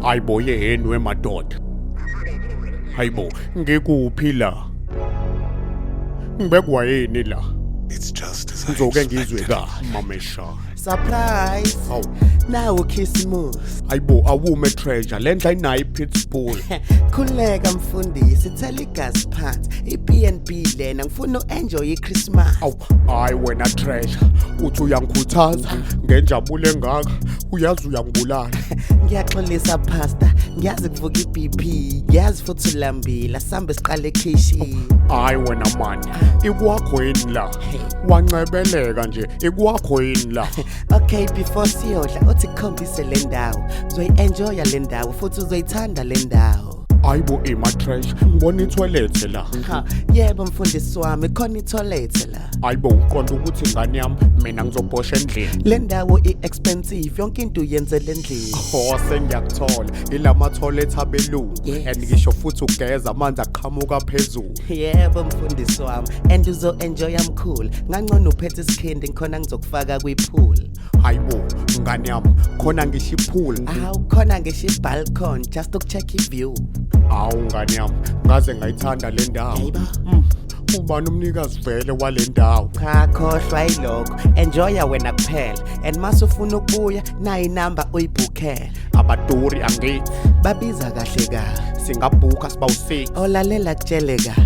Hayibo yeheni wemadoda. Hayibo ngikuphi la? Ngibekwa yini la? It's just as I Ngizoke ngizwe expected. ka mamesha. Surprise! Hawu. Nawu Khisimusi. Hayibo awume treasure lendla inayi pitbull. Khuleka mfundisi, thela igazi phansi. iBnB lena ngifuna uenjoy iChristmas. Aw hayi wena treasure uthi uyangikhuthaza ngenjabulo engaka uyazi uyangibulala. Ngiyaxolisa pastor, ngiyazi kuvuka iBP, ngiyazi futhi ulambile, sambe siqale ekhishi. Hayi wena mani ikwakho yini la? Wancebeleka nje ikwakho yini la? Okay, before siyodla uthi khombise le ndawo. Uzoyi-enjoya le ndawo futhi uzoyithanda le ndawo. Hayibo ima treasure ngibona itoilet la. Ha, yebo mfundisi wami, khona itoilet la. Hayibo uqonda ukuthi ingane yami mina ngizobhosha endlini. Le ndawo i-expensive, yonke into uyenzele endlini. Sengiyakuthola ilama toilet abelungu Yes. and ngisho futhi ugeza amanzi aqhamuka phezulu. Yebo mfundisi wami, and uzo-enjoya mkhulu. Ngangcono uphethe isikhindi ngikhona ngizokufaka kwipool. Hayibo ngane yami khona ngisho ipool. Awu khona ngisho i-balcony just ukucheck i-view. Awu ngane yami ngaze ngayithanda le ndawo. Hayibo. Ubani umnikazi vele wale ndawo? Cha khohlwa yilokho, enjoya wena kuphela. And mase ufuna ukubuya nayi inamba uyibhukhele. Abaduri angithi Babiza kahle kahle. singabhuka siba u6. Olalela kutshele kahle.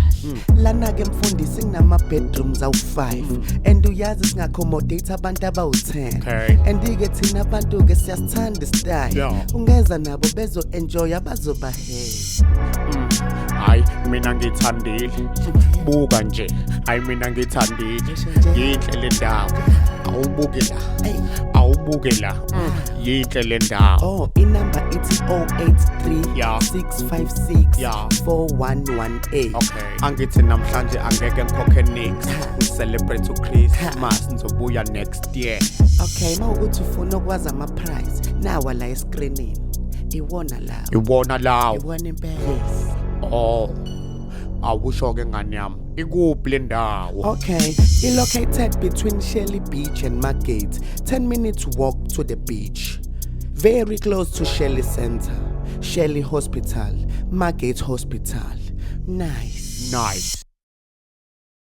Lana ke mfundisi kunama bedrooms awu5 and uyazi singaaccommodate abantu abawu10. Okay. And ke thina abantu ke siyasithanda istyle. Yeah. Ungeza nabo bezo enjoy abazoba happy. Hayi mina ngithandile buka nje hayi mina ngithandile yinhle le ndawo awubuke la Hey. awubuke la yinhle le ndawo. Oh, inamba ithi 083 Yeah. 656 Yeah. 4118. Okay angithi namhlanje angeke ngikhokhe nix celebrate uChristmas ngizobuya next year. Okay, mawukuthi ufuna ukwazi ama price nawa la escreenini. Iwona lawo. Iwona lawo. Iwona impela. Yes. Oh awusho ke ngane yami ikuphi le ndawo? Okay, located between Shelley Beach and Margate. 10 minutes walk to the beach. Very close to Shelley Center, Shelley Hospital, Margate Hospital. Nice. Nice.